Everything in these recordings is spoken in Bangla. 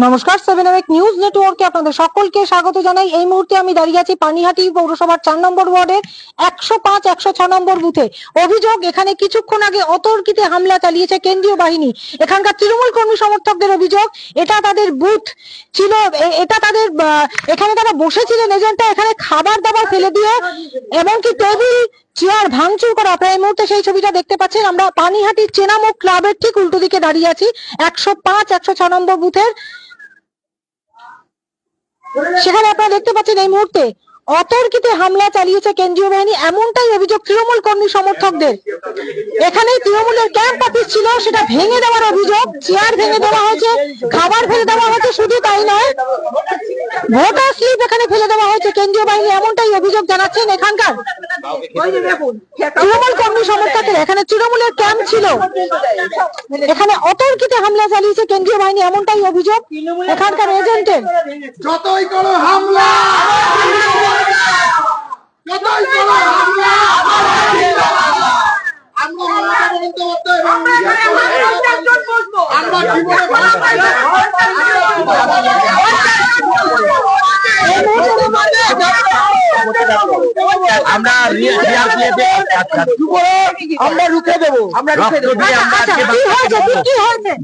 নমস্কার, 7 নিউজ নেটওয়ার্কে আপনাদের সকলকে স্বাগত জানাই। এই মুহূর্তে আমি দাঁড়িয়ে আছি পানিহাটি পৌরসভার 4 নম্বর ওয়ার্ডের 105, 106 নম্বর বুথে। অভিযোগ, এখানে কিছুক্ষণ আগে অতর্কিতে হামলা চালিয়েছে কেন্দ্রীয় বাহিনী। এখানকার তৃণমূল কর্মী সমর্থকদের অভিযোগ, এটা তাদের বুথ ছিল, এটা তাদের এখানে তারা বসেছিলেন এজেন্টটা এখানে খাবার দাবার ফেলে দিয়ে এমনকি টেবিল চেয়ার ভাঙচুর করা। আপনারা এই মুহূর্তে সেই ছবিটা দেখতে পাচ্ছেন। আমরা পানিহাটির চেনামুখ ক্লাবের ঠিক উল্টো দিকে দাঁড়িয়ে আছি, 105, 106 নম্বর বুথের। সেখানে আপনারা দেখতে পাচ্ছেন এই মুহূর্তে অতর্কিতে হামলা চালিয়েছে কেন্দ্রীয় বাহিনী, এমনটাই অভিযোগ তৃণমূল কর্মী সমর্থকদের। এখানে তৃণমূলের ক্যাম্প অফিস ছিল, সেটা ভেঙে দেওয়ার অভিযোগ, চেয়ার ভেঙে দেওয়া হয়েছে, খাবার ফেলে দেওয়া হয়েছে, শুধু তাই নয় ভোটার স্লিপ এখানে ফেলে দেওয়া হয়েছে কেন্দ্রীয় বাহিনী, এমনটাই অভিযোগ জানাচ্ছেন এখানকার তৃণমূল কর্মী সমর্থকদের। এখানে তৃণমূলের ক্যাম্প ছিল, এখানে অতর্কিতে হামলা চালিয়েছে কেন্দ্রীয় বাহিনী, এমনটাই অভিযোগ এখানকার এজেন্টের। যতই করো হামলা, যতই করো হামলা,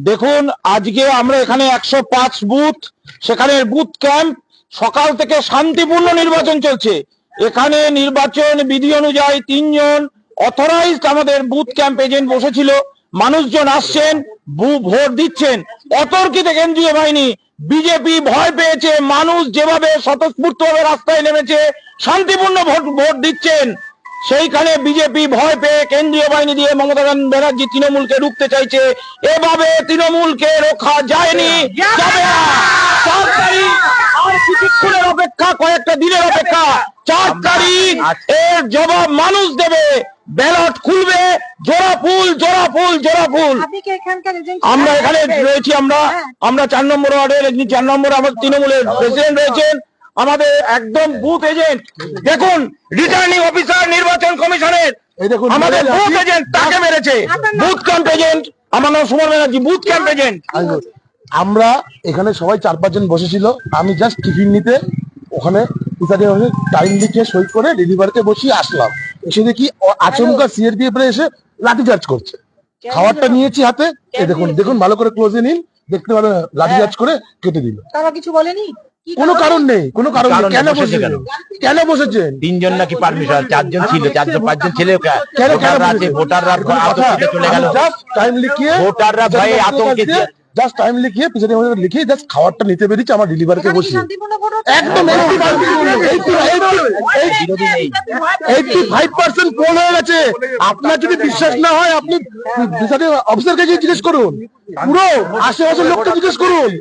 দেখুন, আজকে আমরা এখানে 105 বুথ, সেখানে বুথ ক্যাম্প, সকাল থেকে শান্তিপূর্ণ নির্বাচন চলছে। এখানে নির্বাচন বিধি অনুযায়ী 3 জন অথরাইজড আমাদের বুথ ক্যাম্প এজেন্ট বসেছিল। মানুষজন আসছেন, ভোট দিচ্ছেন। অতর্কিত কেন্দ্রীয় বাহিনী, বিজেপি ভয় পেয়েছে, মানুষ যেভাবে স্বতঃস্ফূর্তভাবে রাস্তায় নেমেছে শান্তিপূর্ণ ভোট দিচ্ছেন, সেইখানে বিজেপি ভয় পেয়ে কেন্দ্রীয় বাহিনী দিয়ে মমতা ব্যানার্জি তৃণমূলকে রুখতে চাইছে। এভাবে তৃণমূলকে রক্ষা যায়নি, যাবে না। 4 তারিখ আর কিছুক্ষণের অপেক্ষা, কয়েকটা দিনের অপেক্ষা। 4 তারিখ এর জবাব মানুষ দেবে। ব্যালট খুলবে, জোড়া ফুল, জোড়া ফুল, জোড়া ফুল। আমরা এখানে রয়েছি, আমরা 4 নম্বর ওয়ার্ডের 4 নম্বর আমার তৃণমূলের প্রেসিডেন্ট রয়েছেন, আমাদের একদম বুথ এজেন্ট। দেখুন, রিটার্নিং অফিসার নির্বাচন কমিশনের আমাদের বুথ এজেন্ট, তাকে মেরেছে। বুথ ক্যাম্প এজেন্ট, আমার নাম Suman Banerjee, booth camp agent. আমরা এখানে সবাই 4-5 জন বসেছিল। আমি জাস্ট টিফিন নিতে ওখানে টাইম লিখে সই করে ডেলিভারিতে বসিয়ে আসলাম। এসে দেখি আচমকা সিআরপিএফ এসে লাঠিচার্জ করছে। খাবারটা নিয়েছি হাতে, দেখুন দেখুন ভালো করে ক্লোজে নিন, দেখতে পাবেন লাঠিচার্জ করে কেটে দিল। তারা কিছু বলেনি, কোনো কারণ নেই, কোনো কারণ নেই। কেন বসেছেন? কেন বসেছেন? 3 জন নাকি পারমিশন, 4 জন ছিল, 4 জন 5 জন ছেলে ভোটাররা আতঙ্কে চলে গেল। জাস্ট টাইম লিখিয়ে, ভোটাররা ভয়ে আতঙ্কে জাস্ট টাইম লিখিয়ে পিছনে লিখিয়ে জাস্ট খাবারটা নিতে বেরিয়েছে আমার ডেলিভারিতে বসে। একদম 85% পোল হয়ে গেছে। আপনার যদি বিশ্বাস না হয় আপনি অফিসারকে জিজ্ঞেস করুন, পুরো আশেপাশের লোককে জিজ্ঞেস করুন।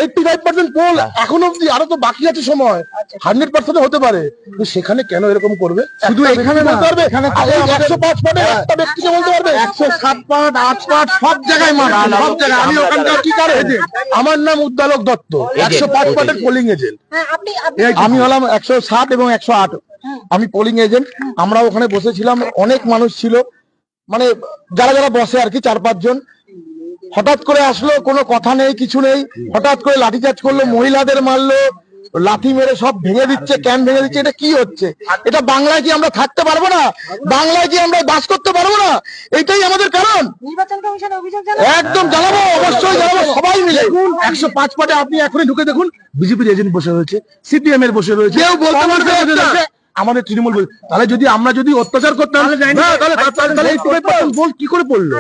85% পোল এখনো অব্দি, আরো তো বাকি আছে সময়, 100% হতে পারে। সেখানে কেন এরকম করবে? শুধু এখানে বলতে পারবে, 105 পার্টে একটা ব্যক্তিকে বলতে পারবে, 107 পার্ট, 8 পার্ট, সব জায়গায় মানা, সব জায়গায়। আমি ওখানকার কি করে এজেন্ট, আমার নাম উদ্দালক দত্ত, 105 পার্টের পোলিং এজেন্ট। আমি হলাম 107 এবং 108, আমি পোলিং এজেন্ট। আমরা ওখানে বসেছিলাম, অনেক মানুষ ছিল, মানে যারা যারা বসে আর কি, 4-5 জন। হঠাৎ করে আসলো, কোনো কথা নেই, কিছু নেই, হঠাৎ করে লাঠিচার্জ করলো, মহিলাদের মারলো, লাঠি মেরে সব ভেঙে দিচ্ছে, ক্যাম্প ভেঙে দিচ্ছে। এটা কি হচ্ছে? এটা বাংলায় কি আমরা থাকতে পারবো না? বাংলায় কি আমরা বাস করতে পারবো না? এটাই আমাদের কারণ। নির্বাচন কমিশনে অভিযোগ জানাবো, একদম জানাবো, অবশ্যই জানাবো, সবাই মিলে। 105 পার্টে আপনি এখনই ঢুকে দেখুন, বিজেপির এজেন্ট বসে রয়েছে, সিপিএম এর বসে রয়েছে, কেউ বলতে পারবে আমাদের তৃণমূল। তাহলে যদি আমরা যদি অত্যাচার করতাম, কি করে পড়লো?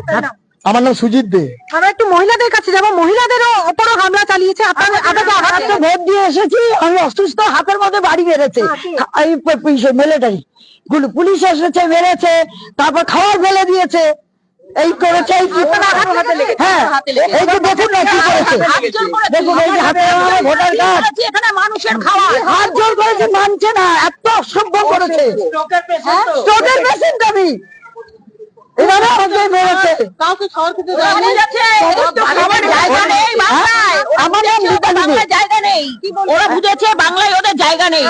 আমার নাম সুজিত দে। আমরা একটু মহিলাদের কাছে যাবো, মহিলাদেরও অপরও হামলা চালিয়েছে। আপনাদের ভোট দিয়ে এসেছি, আমি অসুস্থ, হাতের মধ্যে বাড়ি মেরেছে মিলিটারি, পুলিশ এসেছে, মেরেছে, তারপর খাবার ফেলে দিয়েছে, এই করেছে। হ্যাঁ, এই যে দেখুন না কি করেছে, দেখুন এই যে হাতে ভোটার কার্ড, এখানে মানুষের খাওয়া, হাত জোর করেছে, মানছে না, এত অসভ্য করেছে। স্ট্রোকের পেশেন্ট আমি, এভাবে আমাকে মেরেছে। কাউকে খাওয়ার খেতে আমার জায়গা নেই বাংলায়, আমার নাম বাংলায় জায়গা নেই। ওরা বুঝেছে বাংলায় ওদের জায়গা নেই।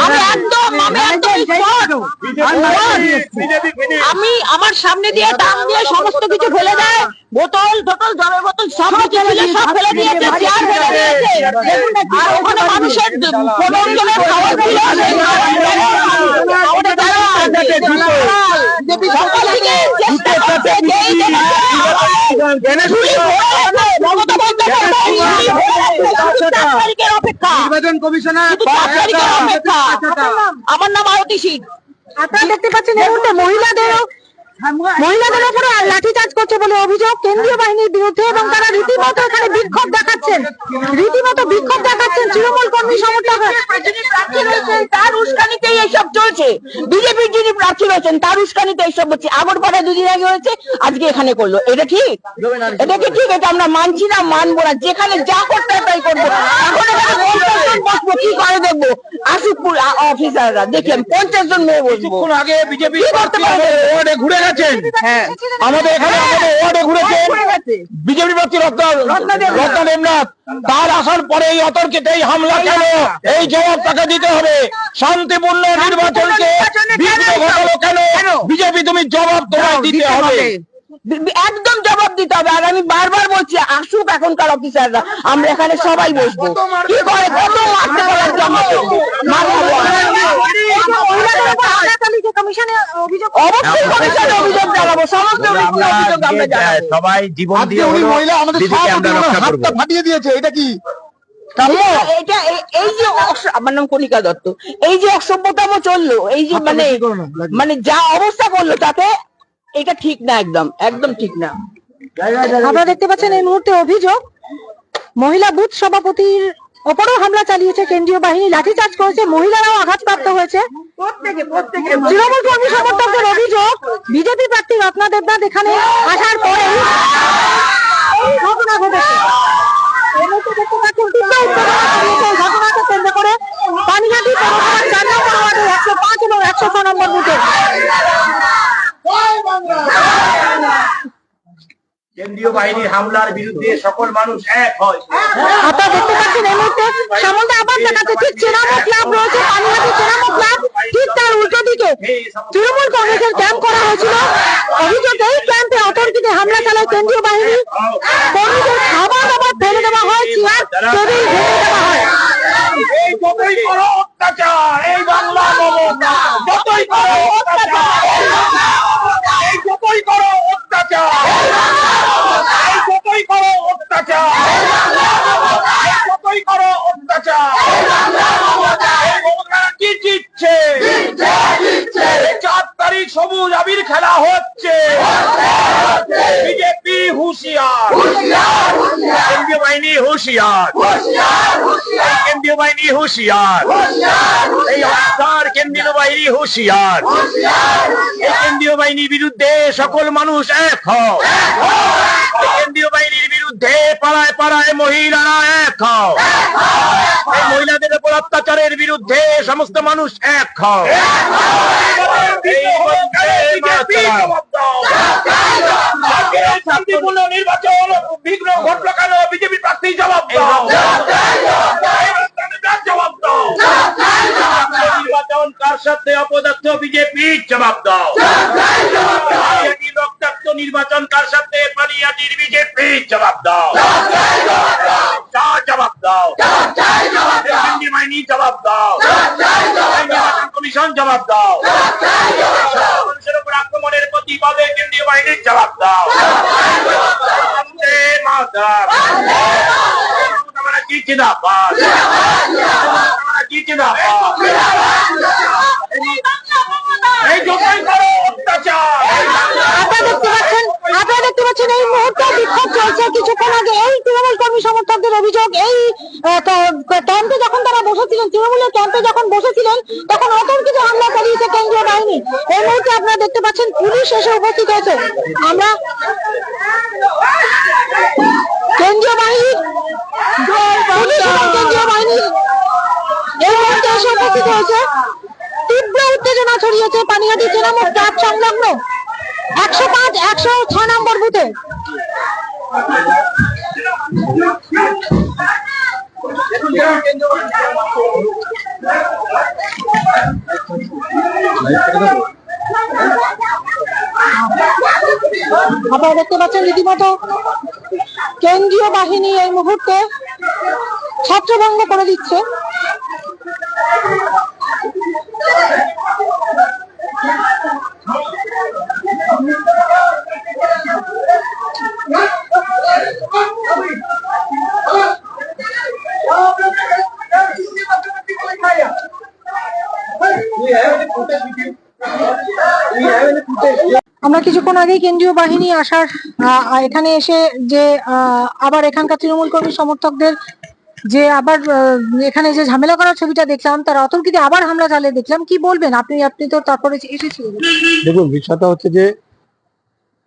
আমি একদম spot। আমি আমার সামনে দিয়ে দাম দিয়ে সমস্ত কিছু ফেলে দেয়, বোতল টোতল জলের বোতল সব কিছু ফেলে সব ফেলে দিয়েছে, চেয়ার ফেলে দিয়েছে। আর ওখানে মানুষের 15 জনের খাবার ছিল, সেই খাবার ফেলে আমাদের যারা সকাল থেকে চেষ্টা করছে যে এই মমতা বন্দ্যোপাধ্যায় তারিখের অপেক্ষা, নির্বাচন কমিশনার শুধু 4 তারিখের অপেক্ষা। আমার নাম আরতি সিং। আপনারা দেখতে পাচ্ছেন এই মুহূর্তে মহিলাদের উপরে লাঠিচার্জ করছে বলে অভিযোগ কেন্দ্রীয় বাহিনীর বিরুদ্ধে, এবং তারা রীতিমতো এখানে বিক্ষোভ দেখাচ্ছেন তৃণমূল কর্মী সমর্থকরা। তার উস্কানিতেই এইসব চলছে, বিজেপির যিনি প্রার্থী রয়েছেন তার উস্কানিতে এইসব হচ্ছে। আগরপাড়ায় 2 দিন আগে হয়েছে, আজকে এখানে করলো। এটা ঠিক? এটা কি ঠিক? এটা আমরা মানছি না, মানবো না। যেখানে যা করতে হয় তাই করবো। এখন এখানে 50 জন বসবো, কি করে দেখবো? আসুক অফিসাররা, দেখি আমি 50 জন মেয়ে বসবো। কিছুক্ষণ আগে বিজেপি কি করতে পারবে? ওয়ার্ডে ঘুরে গেছেন। হ্যাঁ, আমাদের এখানে আমাদের ওয়ার্ডে ঘুরেছে বিজেপি প্রার্থী রত্না দেবনাথ। তার আসার পরে এই অতর্কিতেই হামলা কেন? এই জবাব তাকে দিতে হবে। শান্তিপূর্ণ নির্বাচনকে বিঘ্ন ঘটালো কেন? বিজেপি তুমি জবাব তোমায় দিতে হবে, একদম জবাব দিতে হবে। আর আমি বারবার বলছি, আসুক এখনকার অফিসাররা, আমরা এখানে সবাই বসবো। কি করে কত মারতে পারে আমাকে? অবশ্যই কমিশনে অভিযোগ জানাবো, সমস্ত অভিযোগ আমরা জানাবো। সবাই জীবন আজকে দিয়ে উনি হলেও মহিলা আমাদের দিদিকে আমরা রক্ষা করবো। হাতটা ফাটিয়ে দিয়েছে, এটা কি? এই যে আমার নাম কণিকা দত্ত, এই যে অসভ্যতম চললো, এই যে মানে যা অবস্থা করলো, তাতে এটা ঠিক না, একদম ঠিক না। আপনারা দেখতে পাচ্ছেন এই মুহূর্তে অভিযোগ মহিলা বুথ সভাপতির ওপরেও হামলা চালিয়েছে কেন্দ্রীয় বাহিনী, লাঠিচার্জ করেছে, মহিলারাও আঘাতপ্রাপ্ত হয়েছে। তৃণমূল কর্মী সমর্থকদের অভিযোগ বিজেপি প্রার্থী রত্না দেবনাথ এখানে আসার পরে ঘটনা ঘটেছে। এই মুহূর্তে দেখতে পাচ্ছেন তীব্র উত্তেজনা ছড়িয়েছে এই ঘটনাকে কেন্দ্র করে পানিহাটি পৌরসভার 4 নম্বর ওয়ার্ডের 105 এবং 106 নম্বর বুথে। কেন্দ্রীয় বাহিনীর হামলার বিরুদ্ধে সকল মানুষ এক হয়। আপনারা দেখতে পাচ্ছেন এই মুহূর্তে সামনে আবার দেখাচ্ছে ঠিক চেনামো ক্লাব রয়েছে, পানিহাটি চেনামো ক্লাব, ঠিক তার উল্টো দিকে তৃণমূল কংগ্রেসের ক্যাম্প করা হয়েছিল। অভিযোগ এই ক্যাম্পে অতর্কিতে হামলা চালায় কেন্দ্রীয় বাহিনী, কর্মীদের খাবার দাবার ফেলে দেওয়া হয়, চেয়ার টেবিল ভেঙে দেওয়া হয়। এই যতই করো অত্যাচার, এই বাংলা মমতা যতই করো অত্যাচার, এই যতই করো অত্যাচার, এই যতই করো অত্যাচার, এই যতই করো অত্যাচার, এই মমতা কি জিতছে? 4 তারিখ সবুজ আবির খেলা হচ্ছে। বিজেপি হুঁশিয়ার, কেন্দ্রীয় বাহিনী হুঁশিয়ার, কেন্দ্রীয় বাহিনী হুঁশিয়ার, এই অফিসার কেন্দ্রীয় বাহিনী হুঁশিয়ার। এই কেন্দ্রীয় বাহিনীর বিরুদ্ধে সকল মানুষ এক হও। এই কেন্দ্রীয় বাহিনীর বিরুদ্ধে পাড়ায় পাড়ায় মহিলারা এক হও। এই মহিলাদের উপর অত্যাচারের বিরুদ্ধে সমস্ত মানুষ এক হও। শান্তিপূর্ণ নির্বাচন বিঘ্ন ঘটলো কেন? বিজেপি প্রার্থী জবাব দাও, জবাব দাও। নির্বাচন কার সাথে অপদার্থ? বিজেপি জবাব দাও। পানিহাটির রক্তাক্ত নির্বাচন কার সাথে? পানিহাটির বিজেপি জবাব দাও, জবাব দাও। কেন্দ্রীয় বাহিনী জবাব দাও, নির্বাচন কমিশন জবাব দাও। মানুষের উপর আক্রমণের প্রতিবাদে কেন্দ্রীয় বাহিনীর জবাব দাও। বন্দে মাতরম। আমরা জিন্দাবাদ, আমরা জিন্দাবাদ। এই যতই করো অত্যাচার। আপনারা দেখতে পাচ্ছেন এই মুহূর্তে বিক্ষোভ চলছে। কিছুক্ষণ আগে এই তৃণমূল কর্মী সমর্থকদের অভিযোগ এই ক্যাম্পে যখন তারা বসেছিলেন, তৃণমূলের ক্যাম্পে যখন বসেছিলেন, তখন অতর্কিত হামলা চালিয়েছে কেন্দ্রীয় বাহিনী। এই মুহূর্তে আপনারা দেখতে পাচ্ছেন পুলিশ এসে উপস্থিত হয়েছে। আমরা কেন্দ্রীয় বাহিনী, পুলিশ এবং কেন্দ্রীয় বাহিনী এই মুহূর্তে এসে উপস্থিত হয়েছে। তীব্র উত্তেজনা ছড়িয়েছে পানিহাটি চেনামো ক্লাব সংলগ্ন 105, 106 নম্বর বুথে। আপনারা দেখতে পাচ্ছেন রীতিমতো কেন্দ্রীয় বাহিনী এই মুহূর্তে ছত্রভঙ্গ করে দিচ্ছে। আমরা কিছুক্ষণ আগেই কেন্দ্রীয় বাহিনী আসার এখানে এসে যে আবার এখানকার তৃণমূল কর্মী সমর্থকদের যে আবার এখানে যে ঝামেলা করার ছবিটা দেখলাম, তারা অতর্কিতে আবার হামলা চালিয়ে দেখলাম। কি বলবেন আপনি তো তারপরে এসেছিলেন। দেখুন, বিষয়টা হচ্ছে যে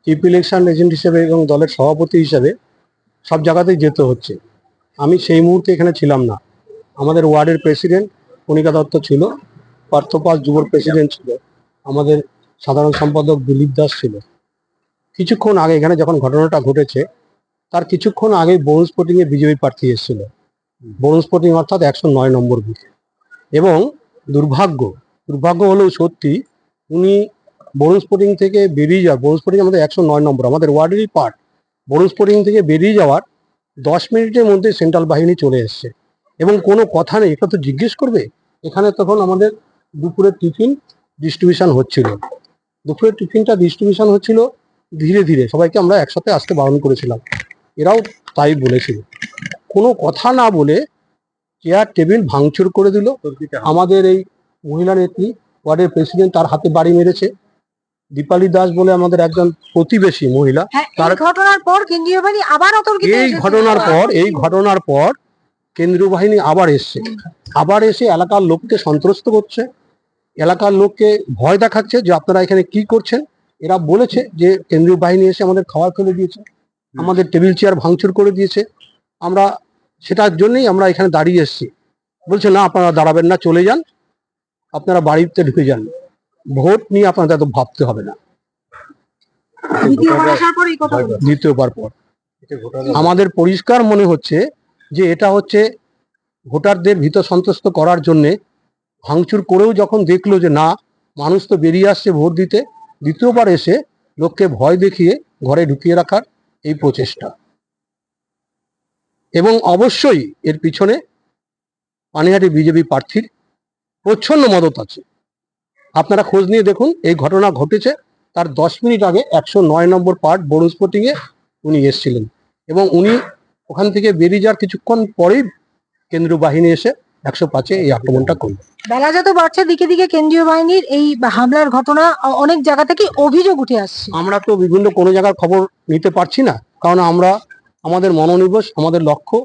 চিফ ইলেকশন এজেন্ট হিসেবে এবং দলের সভাপতি হিসেবে সব জায়গাতেই যেতে হচ্ছে। আমি সেই মুহূর্তে এখানে ছিলাম না। আমাদের ওয়ার্ডের প্রেসিডেন্ট কণিকা দত্ত ছিল, পার্থপাল যুবর প্রেসিডেন্ট ছিল, আমাদের সাধারণ সম্পাদক দিলীপ দাস ছিল। কিছুক্ষণ আগে এখানে যখন ঘটনাটা ঘটেছে তার কিছুক্ষণ আগে বরুণ স্পোর্টিং এ বিজেপি প্রার্থী এসেছিল, বরুণ স্পোর্টিং অর্থাৎ 109 নম্বর বুথে। এবং দুর্ভাগ্য হলেও সত্যি, উনি বরুণ স্পোর্টিং থেকে বেরিয়ে যাওয়ার, বরুণ স্পোর্টিং আমাদের 109 নম্বর, আমাদের ওয়ার্ডেরই পার্ট। বরুণ স্পোর্টিং থেকে বেরিয়ে যাওয়ার 10 মিনিটের মধ্যে সেন্ট্রাল বাহিনী চলে এসছে এবং কোনো কথা নেই। এটা তো জিজ্ঞেস করবে। এখানে তখন আমাদের দুপুরের টিফিন ডিস্ট্রিবিউশন হচ্ছিল। দুপুরের টিফিনটা ডিস্ট্রিবিউশন হচ্ছিল ধীরে ধীরে, সবাইকে আমরা একসাথে আসতে বারণ করেছিলাম। এরাও তাই বলেছিল। কোনো কথা না বলে চেয়ার টেবিল ভাঙচুর করে দিল। আমাদের এই মহিলা নেত্রী ওয়ার্ডের প্রেসিডেন্ট, তার হাতে বাড়ি মেরেছে। দীপালি দাস বলে আমাদের একজন প্রতিবেশী মহিলা, তার ঘটনার পর কেন্দ্রীয় বাহিনী আবার অতর্কিত এই ঘটনার পর কেন্দ্রীয় বাহিনী আবার এসে এলাকার লোককে সন্ত্রস্ত করছে, এলাকার লোককে ভয় দেখাচ্ছে যে আপনারা এখানে কি করছেন। এরা বলেছে যে কেন্দ্রীয় বাহিনী এসে আমাদের খাবার ফেলে দিয়েছে, আমাদের টেবিল চেয়ার ভাঙচুর করে দিয়েছে। আমরা সেটার জন্যই আমরা এখানে দাঁড়িয়ে এসেছি। বলছে না, আপনারা দাঁড়াবেন না, চলে যান, আপনারা বাড়িতে ঢুকে যান, ভোট নিয়ে আপনাদের এত ভাবতে হবে না। দ্বিতীয়বার পর আমাদের পরিষ্কার মনে হচ্ছে যে এটা হচ্ছে ভোটারদের ভীত সন্ত্রস্ত করার জন্য ভাঙচুর করেও যখন দেখলো যে না, মানুষ তো বেরিয়ে আসছে ভোট দিতে, দ্বিতীয়বার এসে লোককে ভয় দেখিয়ে ঘরে ঢুকিয়ে রাখার এই প্রচেষ্টা। এবং অবশ্যই এর পিছনে পানিহাটি বিজেপি প্রার্থীর প্রচ্ছন্ন মদত আছে। আপনারা খোঁজ নিয়ে দেখুন, এই ঘটনা ঘটেছে তার 10 মিনিট আগে 109 নম্বর পার্ট বরুণ স্পোর্টিং এ উনি এসেছিলেন এবং উনি ওখান থেকে বেরিয়ে যাওয়ার কিছুক্ষণ পরেই কেন্দ্রীয় বাহিনী এসে 105-এ এই আক্রমণটা করল। বেলা যত বাড়ছে দিকে দিকে কেন্দ্রীয় বাহিনীর এই হামলার ঘটনা অনেক জায়গা থেকে অভিযোগ উঠে আসছে। আমরা তো বিভিন্ন কোনো জায়গার খবর নিতে পারছি না, কারণ আমাদের মনোনিবেশ, আমাদের লক্ষ্য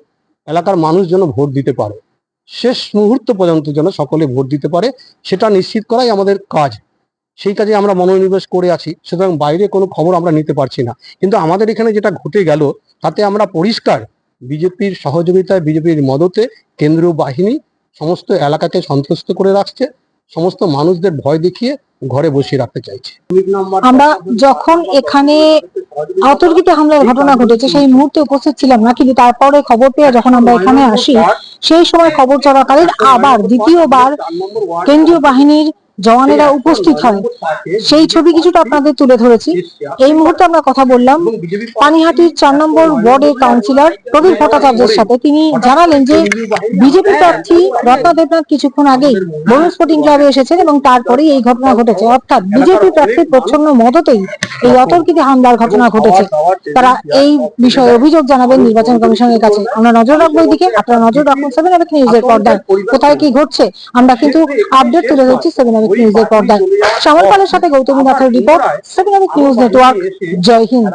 এলাকার মানুষ যেন ভোট দিতে পারে, শেষ মুহূর্ত পর্যন্ত যেন সকলে ভোট দিতে পারে, সেটা নিশ্চিত করাই আমাদের কাজ। সেই কাজে আমরা মনোনিবেশ করে আছি। সুতরাং বাইরে কোনো খবর আমরা নিতে পারছি না। কিন্তু আমাদের এখানে যেটা ঘটে গেল তাতে আমরা পরিষ্কার, বিজেপির সহযোগিতায়, বিজেপির মদতে কেন্দ্রীয় বাহিনী সমস্ত এলাকাকে সন্ত্রস্ত করে রাখছে, সমস্ত মানুষদের ভয় দেখিয়ে ঘরে বসিয়ে রাখতে চাইছে। আমরা যখন এখানে অতর্কিত হামলার ঘটনা ঘটেছে সেই মুহূর্তে উপস্থিত ছিলাম না, কিন্তু তারপরে খবর পেয়ে যখন আমরা এখানে আসি সেই সময় খবর চলাকালীন আবার দ্বিতীয়বার কেন্দ্রীয় বাহিনীর জওয়ানেরা উপস্থিত হয়, সেই ছবি কিছুটা আপনাদের তুলে ধরেছি। এই মুহূর্তে আমরা কথা বললাম পানিহাটির 4 নম্বর ওয়ার্ডের কাউন্সিলর প্রবীর ভট্টাচার্যের সাথে। তিনি জানালেন যে বিজেপি প্রার্থী রত্না দেবনাথ কিছুক্ষণ আগেই বরুণ স্পোর্টিং ক্লাবে এসেছেন এবং তারপরেই এই ঘটনা ঘটেছে। অর্থাৎ বিজেপি প্রার্থীর প্রচ্ছন্ন মদতেই এই অতর্কিত হামলার ঘটনা ঘটেছে। তারা এই বিষয়ে অভিযোগ জানাবেন নির্বাচন কমিশনের কাছে। আমরা নজর রাখবো এদিকে, আপনারা নজর রাখুন 7 আওয়ার নিউজের পর্দায়। কোথায় কি ঘটছে আমরা কিন্তু আপডেট তুলে ধরছি 7 আওয়ার নিউজের পর্দায়। শ্যামল পালের সাথে গৌতমী নাথের report, 7 hour news network. Jai Hind.